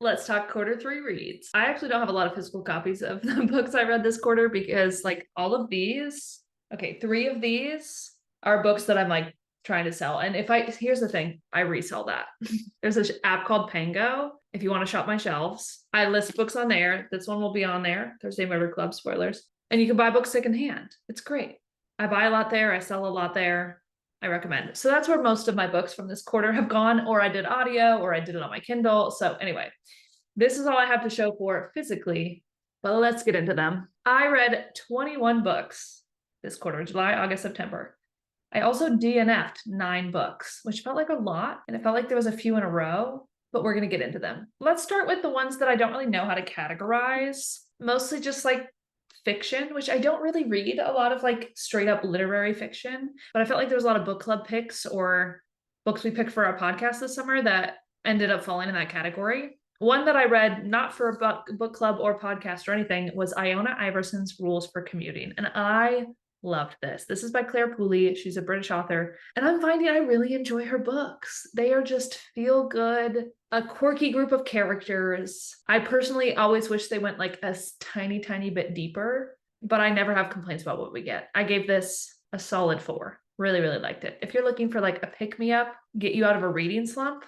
Let's talk quarter three reads. I actually don't have a lot of physical copies of the books I read this quarter because like all of these, okay, 3 of these are books that I'm like trying to sell. And here's the thing, I resell that. There's this app called Pango. If you want to shop my shelves, I list books on there. This one will be on there. Thursday Murder Club spoilers. And you can buy books secondhand. It's great. I buy a lot there. I sell a lot there. I recommend. So that's where most of my books from this quarter have gone, or I did audio, or I did it on my Kindle. So anyway, this is all I have to show for it physically, but let's get into them. I read 21 books this quarter, July, August, September. I also DNF'd 9 books, which felt like a lot, and it felt like there was a few in a row, but we're going to get into them. Let's start with the ones that I don't really know how to categorize, mostly just like fiction, which I don't really read a lot of like straight up literary fiction, but I felt like there was a lot of book club picks or books we picked for our podcast this summer that ended up falling in that category. One that I read, not for a book club or podcast or anything, was Iona Iverson's Rules for Commuting. And I loved this. This is by Clare Pooley. She's a British author. And I'm finding I really enjoy her books. They are just feel good, a quirky group of characters. I personally always wish they went like a tiny, tiny bit deeper, but I never have complaints about what we get. I gave this a solid 4. Really, really liked it. If you're looking for like a pick-me-up, get you out of a reading slump,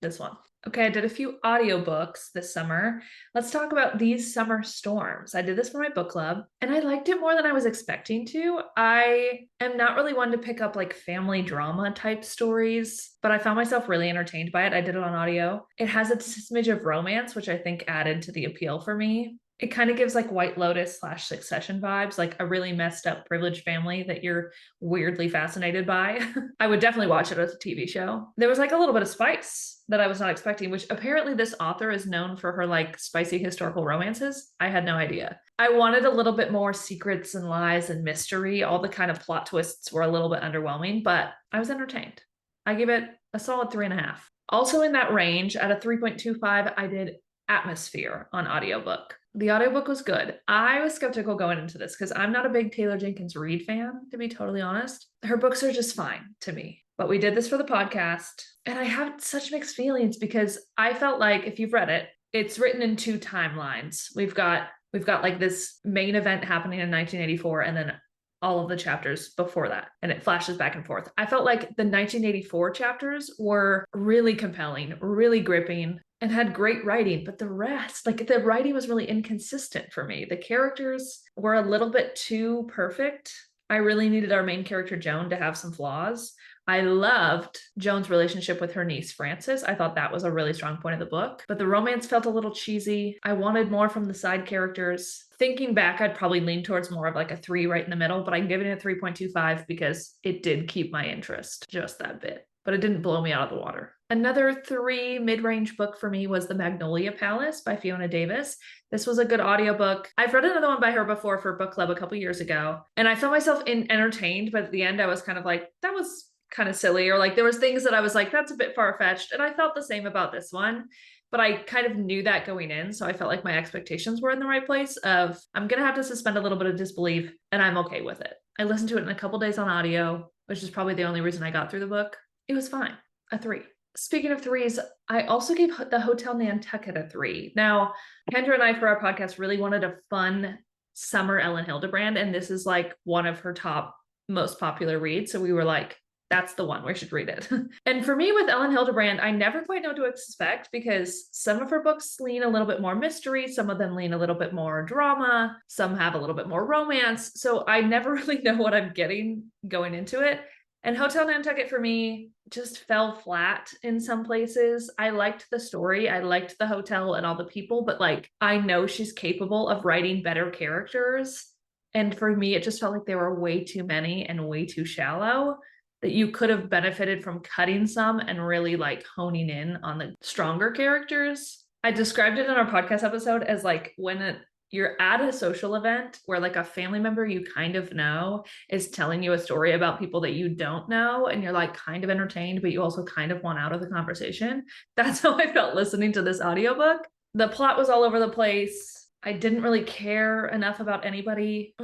this one. Okay, I did a few audiobooks this summer. Let's talk about These Summer Storms. I did this for my book club, and I liked it more than I was expecting to. I am not really one to pick up like family drama type stories, but I found myself really entertained by it. I did it on audio. It has a smidge of romance, which I think added to the appeal for me. It kind of gives like White Lotus / Succession vibes, like a really messed up privileged family that you're weirdly fascinated by. I would definitely watch it as a TV show. There was like a little bit of spice that I was not expecting, which apparently this author is known for her like spicy historical romances. I had no idea. I wanted a little bit more secrets and lies and mystery. All the kind of plot twists were a little bit underwhelming, but I was entertained. I give it a solid 3.5. Also in that range, at a 3.25, I did Atmosphere on audiobook. The audiobook was good. I was skeptical going into this because I'm not a big Taylor Jenkins Reid fan, to be totally honest. Her books are just fine to me. But we did this for the podcast, and I have such mixed feelings because I felt like, if you've read it, it's written in 2 timelines. We've got like this main event happening in 1984, and then all of the chapters before that, and it flashes back and forth. I felt like the 1984 chapters were really compelling, really gripping, and had great writing, but the rest, like the writing was really inconsistent for me. The characters were a little bit too perfect. I really needed our main character, Joan, to have some flaws. I loved Joan's relationship with her niece, Frances. I thought that was a really strong point of the book, but the romance felt a little cheesy. I wanted more from the side characters. Thinking back, I'd probably lean towards more of like a 3 right in the middle, but I'm giving it a 3.25 because it did keep my interest just that bit, but it didn't blow me out of the water. Another 3 mid-range book for me was The Magnolia Palace by Fiona Davis. This was a good audiobook. I've read another one by her before for book club a couple years ago, and I found myself entertained, but at the end I was kind of like, that was kind of silly, or like there was things that I was like, that's a bit far-fetched, and I felt the same about this one, but I kind of knew that going in, so I felt like my expectations were in the right place of, I'm gonna have to suspend a little bit of disbelief, and I'm okay with it. I listened to it in a couple days on audio, which is probably the only reason I got through the book. It was fine. A 3. Speaking of 3s, I also gave the Hotel Nantucket a 3. Now, Kendra and I, for our podcast, really wanted a fun summer Elin Hilderbrand, and this is like one of her top most popular reads, so we were like, that's the one, we should read it. And for me with Elin Hilderbrand, I never quite know what to expect because some of her books lean a little bit more mystery, some of them lean a little bit more drama, some have a little bit more romance, so I never really know what I'm getting going into it. And Hotel Nantucket for me just fell flat in some places. I liked the story, I liked the hotel and all the people, but like, I know she's capable of writing better characters. And for me, it just felt like there were way too many and way too shallow, that you could have benefited from cutting some and really like honing in on the stronger characters. I described it in our podcast episode as like when you're at a social event where like a family member you kind of know is telling you a story about people that you don't know, and you're like kind of entertained, but you also kind of want out of the conversation. That's how I felt listening to this audiobook. The plot was all over the place. I didn't really care enough about anybody.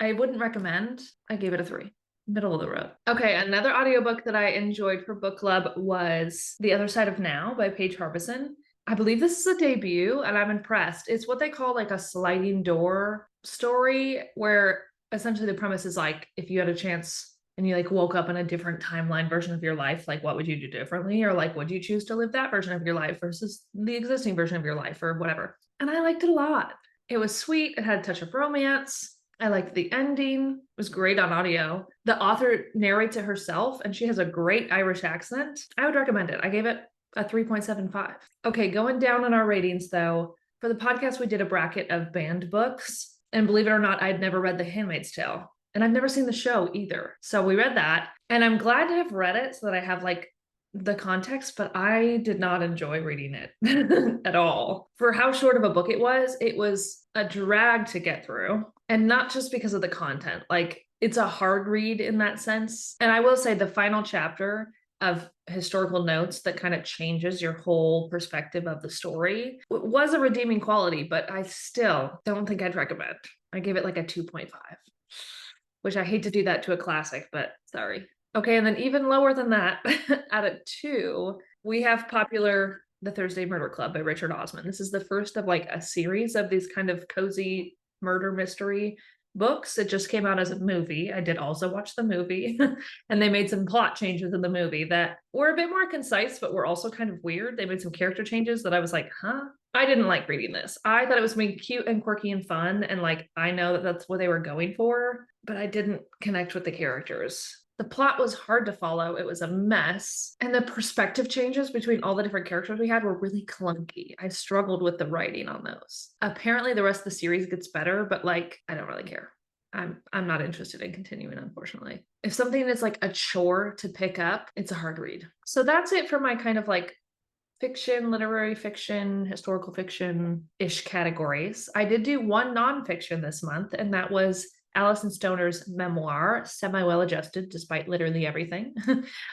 I wouldn't recommend. I gave it a 3. Middle of the road. Okay, another audiobook that I enjoyed for book club was The Other Side of Now by Paige Harbison. I believe this is a debut and I'm impressed. It's what they call like a sliding door story, where essentially the premise is like, if you had a chance and you like woke up in a different timeline version of your life, like what would you do differently? Or like, would you choose to live that version of your life versus the existing version of your life or whatever? And I liked it a lot. It was sweet. It had a touch of romance. I liked the ending. It was great on audio. The author narrates it herself and she has a great Irish accent. I would recommend it. I gave it a 3.75. Okay, going down on our ratings though. For the podcast, we did a bracket of banned books. And believe it or not, I'd never read The Handmaid's Tale. And I've never seen the show either. So we read that. And I'm glad to have read it so that I have like the context, but I did not enjoy reading it at all. For how short of a book it was a drag to get through. And not just because of the content. Like, it's a hard read in that sense. And I will say the final chapter of historical notes that kind of changes your whole perspective of the story was a redeeming quality, but I still don't think I'd recommend. I gave it like a 2.5, which I hate to do that to a classic, but sorry. Okay, and then even lower than that, at a 2, we have Popular The Thursday Murder Club by Richard Osman. This is the first of like a series of these kind of cozy murder mystery books. It just came out as a movie. I did also watch the movie and they made some plot changes in the movie that were a bit more concise, but were also kind of weird. They made some character changes that I was like, huh? I didn't like reading this. I thought it was made cute and quirky and fun. And like, I know that that's what they were going for, but I didn't connect with the characters. The plot was hard to follow. It was a mess. And the perspective changes between all the different characters we had were really clunky. I struggled with the writing on those. Apparently the rest of the series gets better, but like, I don't really care. I'm not interested in continuing, unfortunately. If something is like a chore to pick up, it's a hard read. So that's it for my kind of like fiction, literary fiction, historical fiction-ish categories. I did do one nonfiction this month, and that was Alyson Stoner's memoir, Semi-Well Adjusted, Despite Literally Everything.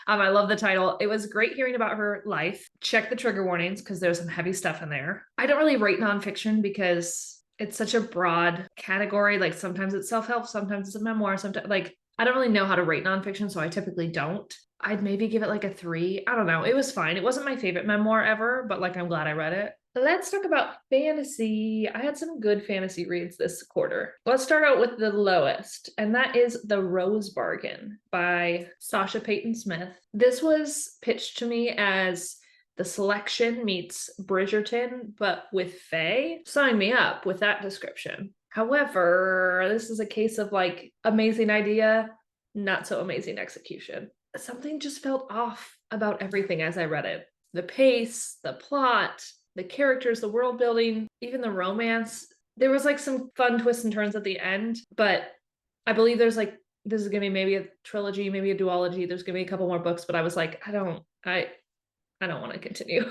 I love the title. It was great hearing about her life. Check the trigger warnings because there's some heavy stuff in there. I don't really rate nonfiction because it's such a broad category. Like sometimes it's self-help, sometimes it's a memoir, sometimes like I don't really know how to rate nonfiction, so I typically don't. I'd maybe give it like a 3. I don't know. It was fine. It wasn't my favorite memoir ever, but like I'm glad I read it. Let's talk about fantasy. I had some good fantasy reads this quarter. Let's start out with the lowest, and that is The Rose Bargain by Sasha Peyton Smith. This was pitched to me as The Selection meets Bridgerton, but with Fae. Sign me up with that description. However, this is a case of like amazing idea, not so amazing execution. Something just felt off about everything as I read it. The pace, the plot, the characters, the world building, even the romance. There was like some fun twists and turns at the end, but I believe there's like, this is gonna be maybe a trilogy, maybe a duology. There's gonna be a couple more books, but I was like, I don't want to continue.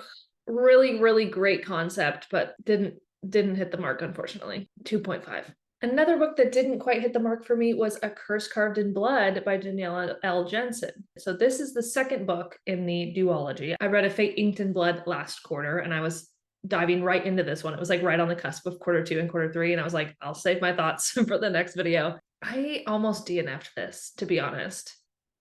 Really, really great concept, but didn't hit the mark, unfortunately. 2.5. Another book that didn't quite hit the mark for me was A Curse Carved in Blood by Danielle L. Jensen. So this is the second book in the duology. I read A Fate Inked in Blood last quarter, and I was diving right into this one. It was like right on the cusp of quarter 2 and quarter 3, and I was like, I'll save my thoughts for the next video. I almost DNF'd this, to be honest.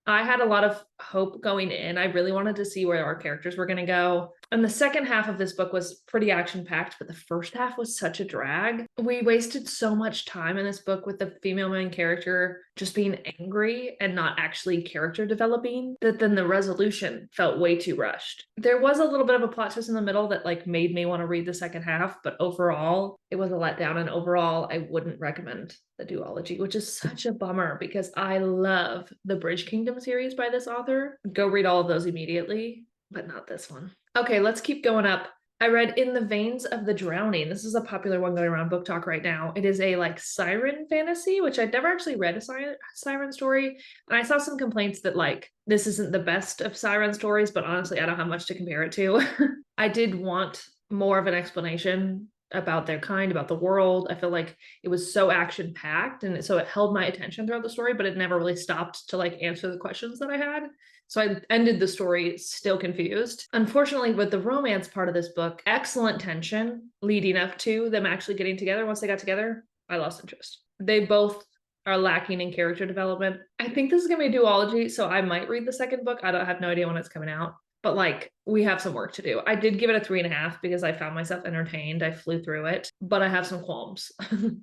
I had a lot of hope going in. I really wanted to see where our characters were going to go. And the second half of this book was pretty action-packed, but the first half was such a drag. We wasted so much time in this book with the female main character just being angry and not actually character developing, that then the resolution felt way too rushed. There was a little bit of a plot twist in the middle that like made me want to read the second half, but overall, it was a letdown, and overall, I wouldn't recommend the duology, which is such a bummer because I love the Bridge Kingdom series by this author. Go read all of those immediately, but not this one. Okay, let's keep going up. I read In the Veins of the Drowning. This is a popular one going around Book Talk right now. It is a like siren fantasy, which I'd never actually read a siren story. And I saw some complaints that like this isn't the best of siren stories, but honestly, I don't have much to compare it to. I did want more of an explanation about their kind, about the world. I feel like it was so action-packed, and so it held my attention throughout the story, but it never really stopped to like answer the questions that I had. So I ended the story still confused. Unfortunately, with the romance part of this book, excellent tension leading up to them actually getting together. Once they got together, I lost interest. They both are lacking in character development. I think this is gonna be a duology, so I might read the second book. I have no idea when it's coming out. But like, we have some work to do. I did give it a 3.5 because I found myself entertained. I flew through it, but I have some qualms.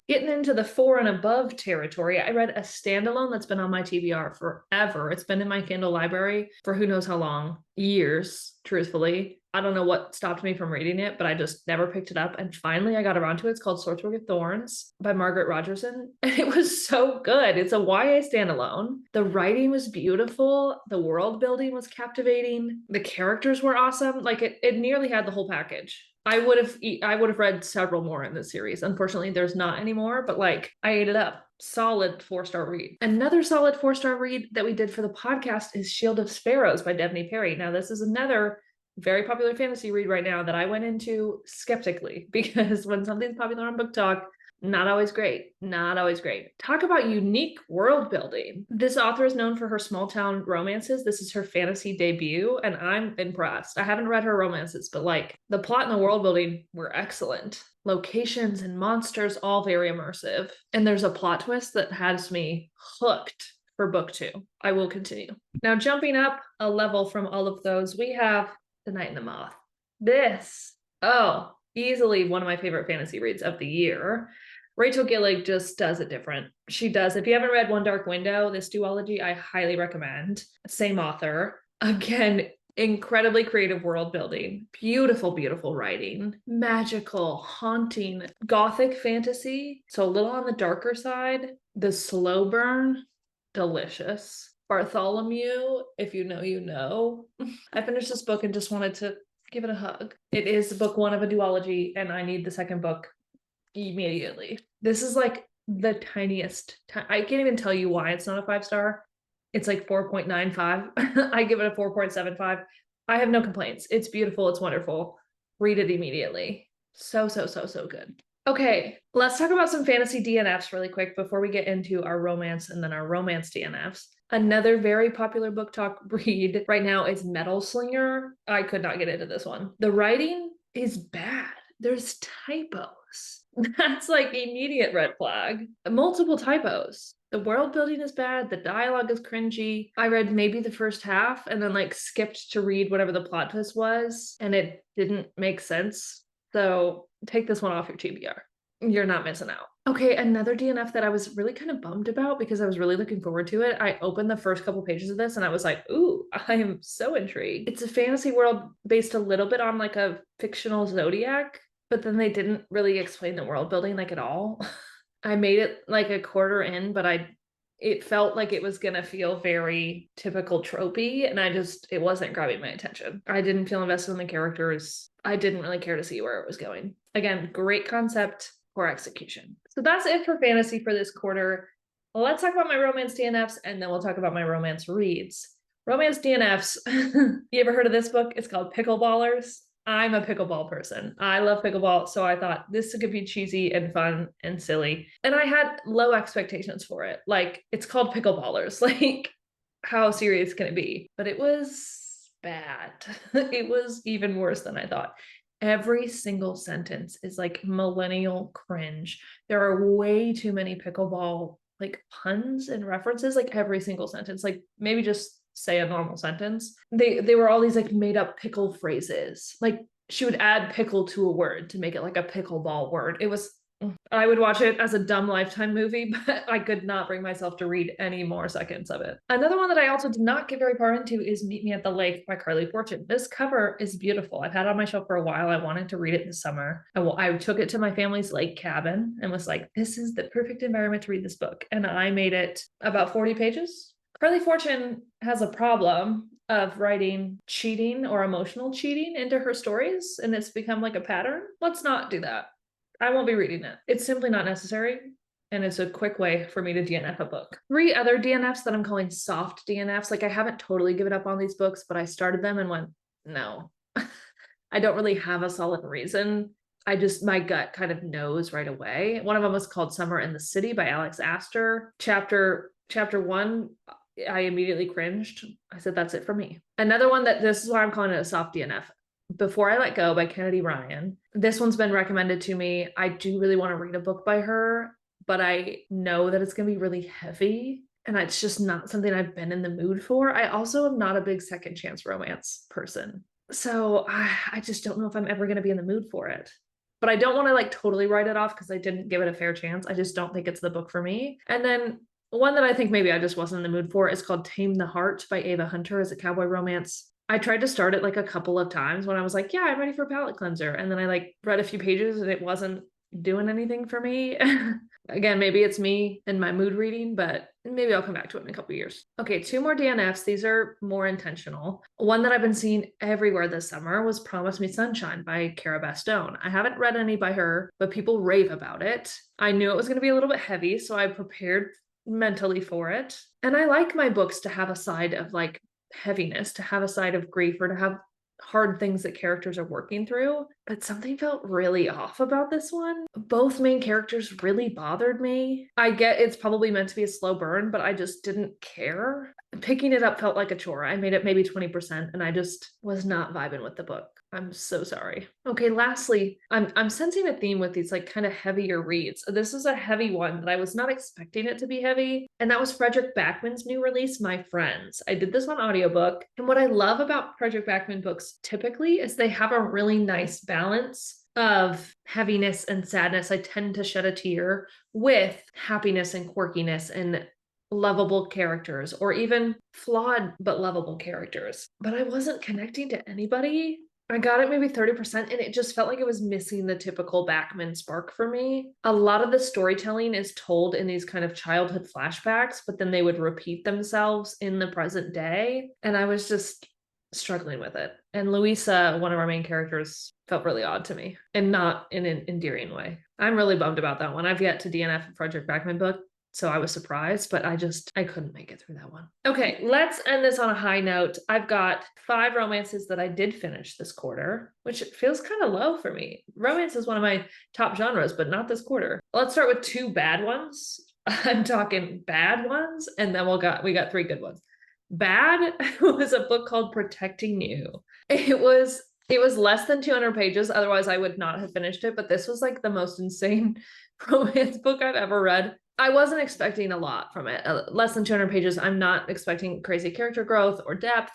Getting into the 4 and above territory, I read a standalone that's been on my TBR forever. It's been in my Kindle library for who knows how long, years, truthfully. I don't know what stopped me from reading it, but I just never picked it up. And finally I got around to it. It's called Swordsworth with Thorns by Margaret Rogerson. And it was so good. It's a YA standalone. The writing was beautiful. The world building was captivating. The characters were awesome. Like it nearly had the whole package. I would have read several more in this series. Unfortunately, there's not anymore, but like I ate it up. Solid 4-star read. Another solid 4-star read that we did for the podcast is Shield of Sparrows by Devney Perry. Now, this is another very popular fantasy read right now that I went into skeptically, because when something's popular on Book Talk, not always great. Not always great. Talk about unique world building. This author is known for her small town romances. This is her fantasy debut, and I'm impressed. I haven't read her romances, but like the plot and the world building were excellent. Locations and monsters, all very immersive. And there's a plot twist that has me hooked for book 2. I will continue. Now, jumping up a level from all of those, we have The Night and the Moth. This, easily one of my favorite fantasy reads of the year. Rachel Gillig just does it different. She does. If you haven't read One Dark Window, this duology, I highly recommend. Same author. Again, incredibly creative world building, beautiful, beautiful writing, magical, haunting, gothic fantasy. So a little on the darker side. The slow burn, delicious. Bartholomew, if you know, you know. I finished this book and just wanted to give it a hug. It is book 1 of a duology, and I need the second book immediately. This is like the tiniest. I can't even tell you why it's not a 5-star. It's like 4.95. I give it a 4.75. I have no complaints. It's beautiful. It's wonderful. Read it immediately. So good. Okay, let's talk about some fantasy DNFs really quick before we get into our romance and then our romance DNFs. Another very popular book talk read right now is Metal Slinger. I could not get into this one. The writing is bad. There's typos. That's like immediate red flag. Multiple typos. The world building is bad. The dialogue is cringy. I read maybe the first half and then like skipped to read whatever the plot twist was, and it didn't make sense. So take this one off your TBR. You're not missing out. Okay, another DNF that I was really kind of bummed about because I was really looking forward to it. I opened the first couple pages of this and I was like, ooh, I am so intrigued. It's a fantasy world based a little bit on like a fictional zodiac, but then they didn't really explain the world building like at all. I made it like a quarter in, but it felt like it was gonna feel very typical tropey, and it wasn't grabbing my attention. I didn't feel invested in the characters. I didn't really care to see where it was going. Again, great concept, poor execution. So that's it for fantasy for this quarter. Let's talk about my romance DNFs, and then we'll talk about my romance reads. Romance DNFs. You ever heard of this book? It's called Pickleballers. I'm a pickleball person. I love pickleball, so I thought this could be cheesy and fun and silly. And I had low expectations for it. Like, it's called Pickleballers. Like, how serious can it be? But it was bad. It was even worse than I thought. Every single sentence is like millennial cringe. There are way too many pickleball like puns and references, like every single sentence. Like maybe just say a normal sentence. They were all these like made up pickle phrases. Like she would add pickle to a word to make it like a pickleball word. I would watch it as a dumb Lifetime movie, but I could not bring myself to read any more seconds of it. Another one that I also did not get very far into is Meet Me at the Lake by Carly Fortune. This cover is beautiful. I've had it on my shelf for a while. I wanted to read it this summer. I took it to my family's lake cabin and was like, this is the perfect environment to read this book. And I made it about 40 pages. Carly Fortune has a problem of writing cheating or emotional cheating into her stories, and it's become like a pattern. Let's not do that. I won't be reading it. It's simply not necessary, and it's a quick way for me to DNF a book. 3 other DNFs that I'm calling soft DNFs. Like I haven't totally given up on these books, but I started them and went, no. I don't really have a solid reason. My gut kind of knows right away. One of them was called Summer in the City by Alex Astor. Chapter 1, I immediately cringed. I said, that's it for me. Another one this is why I'm calling it a soft DNF. Before I Let Go by Kennedy Ryan. This one's been recommended to me. I do really want to read a book by her, but I know that it's going to be really heavy, and it's just not something I've been in the mood for. I also am not a big second chance romance person. So I just don't know if I'm ever going to be in the mood for it. But I don't want to like totally write it off because I didn't give it a fair chance. I just don't think it's the book for me. And then one that I think maybe I just wasn't in the mood for is called Tame the Heart by Ava Hunter. It's a cowboy romance. I tried to start it like a couple of times when I was like, yeah, I'm ready for a palate cleanser. And then I like read a few pages and it wasn't doing anything for me. Again, maybe it's me and my mood reading, but maybe I'll come back to it in a couple years. Okay, 2 more DNFs. These are more intentional. One that I've been seeing everywhere this summer was Promise Me Sunshine by Cara Bastone. I haven't read any by her, but people rave about it. I knew it was going to be a little bit heavy, so I prepared mentally for it. And I like my books to have a side of like heaviness, to have a side of grief, or to have hard things that characters are working through, but something felt really off about this one. Both main characters really bothered me. I get it's probably meant to be a slow burn, but I just didn't care. Picking it up felt like a chore. I made it maybe 20% and I just was not vibing with the book. I'm so sorry. Okay, lastly, I'm sensing a theme with these like kind of heavier reads. This is a heavy one that I was not expecting it to be heavy, and that was Frederick Backman's new release, My Friends. I did this on audiobook, and what I love about Frederick Backman books typically is they have a really nice balance of heaviness and sadness. I tend to shed a tear with happiness and quirkiness and lovable characters, or even flawed but lovable characters. But I wasn't connecting to anybody. I got it maybe 30%, and it just felt like it was missing the typical Backman spark for me. A lot of the storytelling is told in these kind of childhood flashbacks, but then they would repeat themselves in the present day. And I was just struggling with it. And Louisa, one of our main characters, felt really odd to me, and not in an endearing way. I'm really bummed about that one. I've yet to DNF a Frederick Backman book, so I was surprised, but I couldn't make it through that one. Okay, let's end this on a high note. I've got 5 romances that I did finish this quarter, which feels kind of low for me. Romance is one of my top genres, but not this quarter. Let's start with 2 bad ones. I'm talking bad ones, and then we got 3 good ones. Bad was a book called Protecting You. It was less than 200 pages, otherwise I would not have finished it, but this was like the most insane romance book I've ever read. I wasn't expecting a lot from it. Less than 200 pages. I'm not expecting crazy character growth or depth.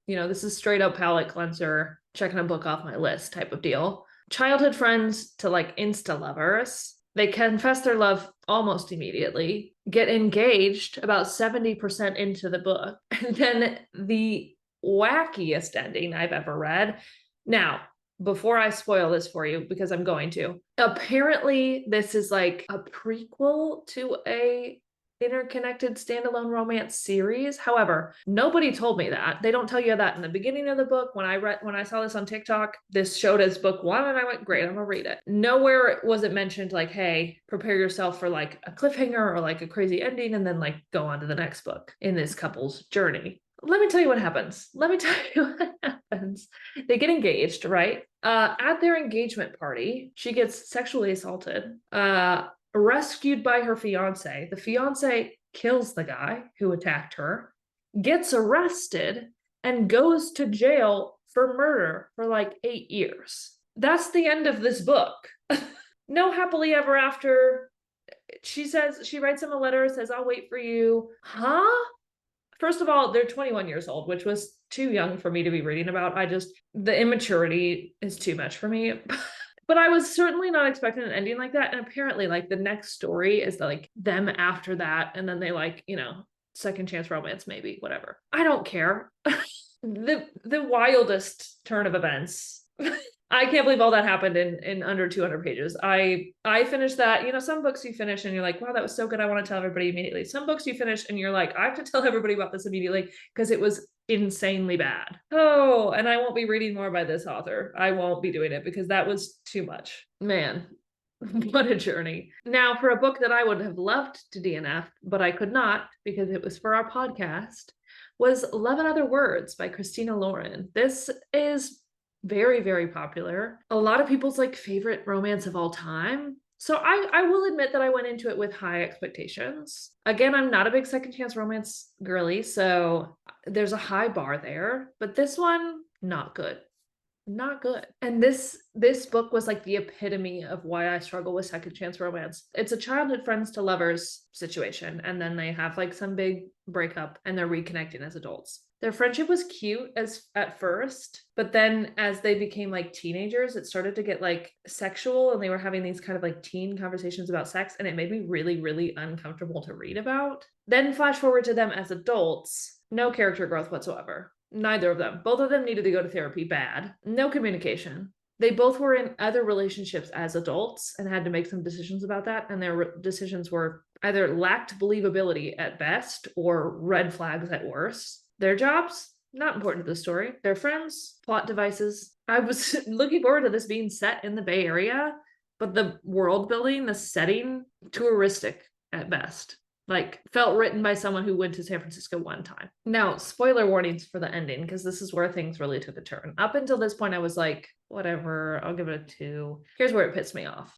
You know, this is straight up palate cleanser, checking a book off my list type of deal. Childhood friends to like insta lovers. They confess their love almost immediately, get engaged about 70% into the book, and then the wackiest ending I've ever read. Now, before I spoil this for you, because I'm going to, apparently this is like a prequel to a interconnected standalone romance series. However, nobody told me that. They don't tell you that in the beginning of the book. When I saw this on TikTok, this showed as book 1, and I went, great, I'm gonna read it. Nowhere was it mentioned like, hey, prepare yourself for like a cliffhanger or like a crazy ending, and then like go on to the next book in this couple's journey. Let me tell you what happens. They get engaged, right? At their engagement party, she gets sexually assaulted, rescued by her fiance. The fiance kills the guy who attacked her, gets arrested, and goes to jail for murder for like 8 years. That's the end of this book. No happily ever after. She writes him a letter, says, I'll wait for you. Huh? First of all, they're 21 years old, which was too young for me to be reading about. The immaturity is too much for me. But I was certainly not expecting an ending like that. And apparently, like, the next story is like them after that. And then they like, you know, second chance romance, maybe, whatever. I don't care. The wildest turn of events. I can't believe all that happened in under 200 pages. I finished that. You know, some books you finish and you're like, wow, that was so good, I want to tell everybody immediately. Some books you finish and you're like, I have to tell everybody about this immediately because it was insanely bad. Oh, and I won't be reading more by this author. I won't be doing it because that was too much. Man, what a journey. Now, for a book that I would have loved to DNF, but I could not because it was for our podcast, was Love and Other Words by Christina Lauren. This is very, very popular. A lot of people's like favorite romance of all time. So I will admit that I went into it with high expectations. Again, I'm not a big second chance romance girly, so there's a high bar there. But this one, not good. Not good. And this book was like the epitome of why I struggle with second chance romance. It's a childhood friends to lovers situation, and then they have like some big breakup and they're reconnecting as adults. Their friendship was cute as at first, but then as they became like teenagers, it started to get like sexual, and they were having these kind of like teen conversations about sex, and it made me really, really uncomfortable to read about. Then flash forward to them as adults, no character growth whatsoever. Neither of them. Both of them needed to go to therapy bad. No communication. They both were in other relationships as adults and had to make some decisions about that, and their decisions were either lacked believability at best or red flags at worst. Their jobs, not important to the story. Their friends, plot devices. I was looking forward to this being set in the Bay Area, but the world building, the setting, touristic at best. Like, felt written by someone who went to San Francisco one time. Now, spoiler warnings for the ending, because this is where things really took a turn. Up until this point, I was like, whatever, I'll give it a 2. Here's where it pissed me off.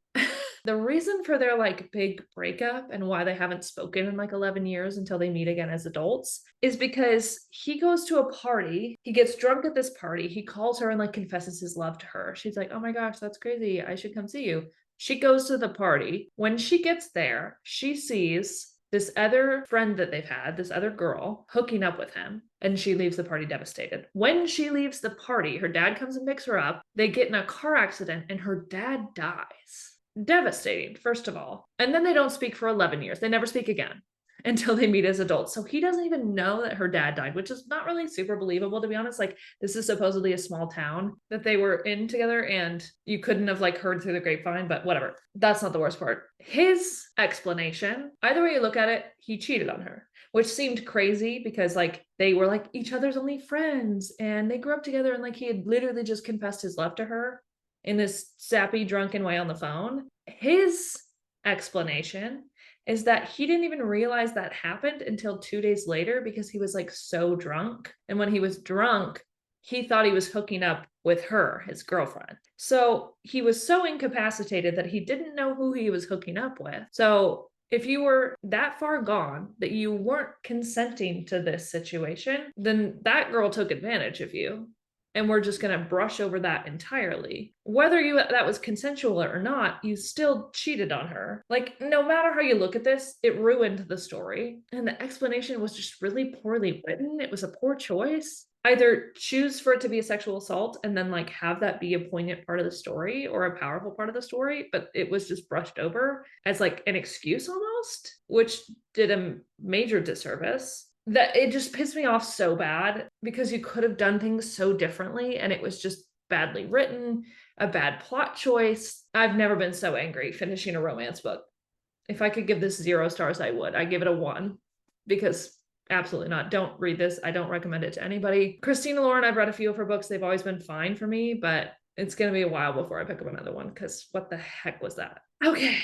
The reason for their like big breakup and why they haven't spoken in like 11 years until they meet again as adults is because he goes to a party. He gets drunk at this party. He calls her and like confesses his love to her. She's like, oh my gosh, that's crazy. I should come see you. She goes to the party. When she gets there, she sees this other friend that they've had, this other girl, hooking up with him, and she leaves the party devastated. When she leaves the party, her dad comes and picks her up. They get in a car accident, and her dad dies. Devastating, first of all. And then they don't speak for 11 years. They never speak again until they meet as adults. So he doesn't even know that her dad died, which is not really super believable, to be honest. Like, this is supposedly a small town that they were in together, and you couldn't have like heard through the grapevine, but whatever. That's not the worst part. His explanation, either way you look at it, he cheated on her, which seemed crazy because like they were like each other's only friends and they grew up together, and like he had literally just confessed his love to her in this sappy, drunken way on the phone. His explanation is that he didn't even realize that happened until 2 days later because he was like so drunk. And when he was drunk, he thought he was hooking up with her, his girlfriend. So he was so incapacitated that he didn't know who he was hooking up with. So if you were that far gone that you weren't consenting to this situation, then that girl took advantage of you. And we're just going to brush over that entirely. Whether that was consensual or not, you still cheated on her. Like, no matter how you look at this, it ruined the story. And the explanation was just really poorly written. It was a poor choice. Either choose for it to be a sexual assault and then like have that be a poignant part of the story or a powerful part of the story, but it was just brushed over as like an excuse almost, which did a major disservice. That it just pissed me off so bad because you could have done things so differently, and it was just badly written, a bad plot choice. I've never been so angry finishing a romance book. If I could give this 0 stars, I would. I give it a 1 because absolutely not. Don't read this. I don't recommend it to anybody. Christina Lauren, I've read a few of her books. They've always been fine for me, but it's going to be a while before I pick up another one because what the heck was that? Okay,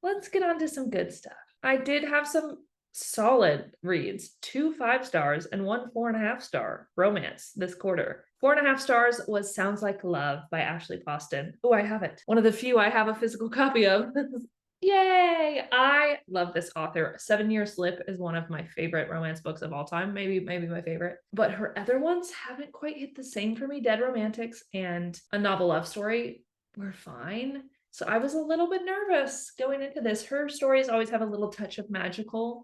let's get on to some good stuff. I did have some solid reads, 2 5 stars and 1 4.5 star romance this quarter. 4.5 stars was Sounds Like Love by Ashley Poston. Oh, I have it. One of the few I have a physical copy of. Yay! I love this author. 7 Year Slip is one of my favorite romance books of all time. Maybe my favorite. But her other ones haven't quite hit the same for me. Dead Romantics and A Novel Love Story were fine. So I was a little bit nervous going into this. Her stories always have a little touch of magicalness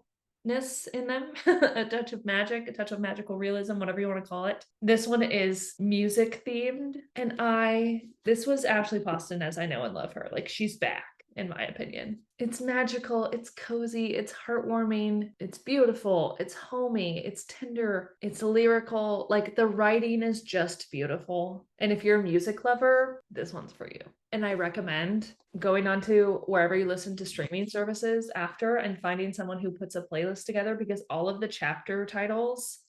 in them, a touch of magic, a touch of magical realism, whatever you want to call it. This one is music themed, and this was Ashley Poston as I know and love her. Like, she's back, in my opinion. It's magical, it's cozy, it's heartwarming, it's beautiful, it's homey, it's tender, it's lyrical. Like, the writing is just beautiful. And if you're a music lover, this one's for you. And I recommend going onto wherever you listen to streaming services after and finding someone who puts a playlist together, because all of the chapter titles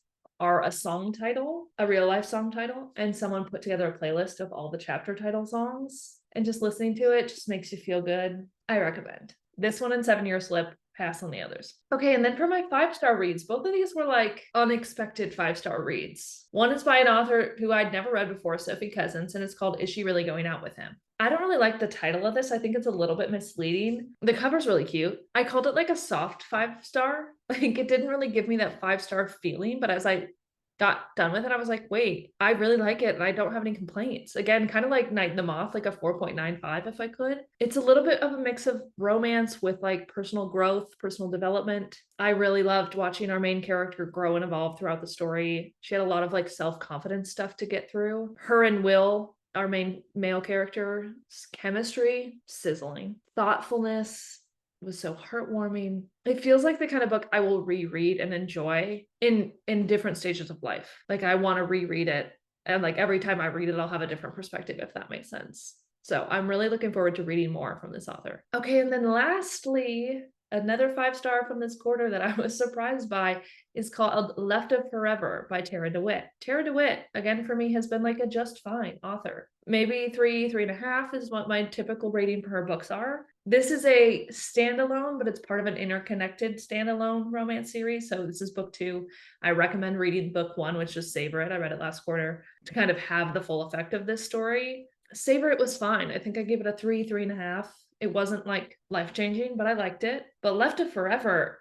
are a song title, a real life song title, and someone put together a playlist of all the chapter title songs, and just listening to it just makes you feel good. I recommend this one and 7 Year Slip. Pass on the others. Okay, and then for my 5-star reads, both of these were like unexpected 5-star reads. One is by an author who I'd never read before, Sophie Cousens, and it's called Is She Really Going Out With Him? I don't really like the title of this. I think it's a little bit misleading. The cover's really cute. I called it like a soft 5-star. Like, it didn't really give me that 5-star feeling, but I was like, got done with it, I was like, wait, I really like it and I don't have any complaints. Again, kind of like Night and the Moth, like a 4.95 if I could. It's a little bit of a mix of romance with like personal growth, personal development. I really loved watching our main character grow and evolve throughout the story. She had a lot of like self-confidence stuff to get through. Her and Will, our main male character's chemistry, sizzling. Thoughtfulness was so heartwarming. It feels like the kind of book I will reread and enjoy in different stages of life. Like I want to reread it, and like every time I read it, I'll have a different perspective, if that makes sense. So I'm really looking forward to reading more from this author. Okay, and then lastly, another 5-star from this quarter that I was surprised by is called Left of Forever by Tara DeWitt. Tara DeWitt, again, for me, has been like a just fine author. Maybe 3.5 is what my typical rating for her books are. This is a standalone, but it's part of an interconnected standalone romance series. So this is book 2. I recommend reading book 1, which is Savor It. I read it last quarter to kind of have the full effect of this story. Savor It was fine. I think I gave it a 3.5. It wasn't like life-changing, but I liked it. But Left of Forever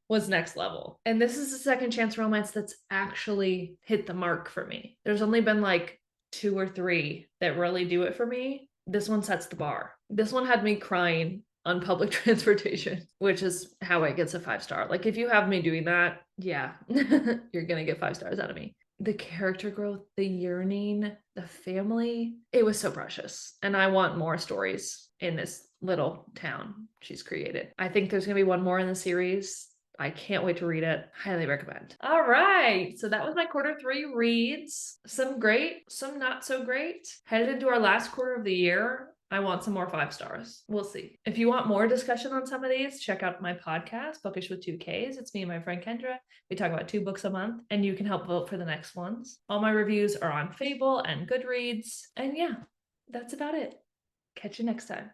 was next level. And this is a second chance romance that's actually hit the mark for me. There's only been like 2 or 3 that really do it for me. This one sets the bar. This one had me crying on public transportation, which is how it gets a 5-star. Like if you have me doing that, yeah, you're gonna get 5 stars out of me. The character growth, the yearning, the family, it was so precious. And I want more stories in this little town she's created. I think there's gonna be one more in the series. I can't wait to read it. Highly recommend. All right. So that was my quarter 3 reads. Some great, some not so great. Headed into our last quarter of the year. I want some more 5 stars. We'll see. If you want more discussion on some of these, check out my podcast, Bookish with 2 Ks. It's me and my friend Kendra. We talk about 2 books a month, and you can help vote for the next ones. All my reviews are on Fable and Goodreads. And yeah, that's about it. Catch you next time.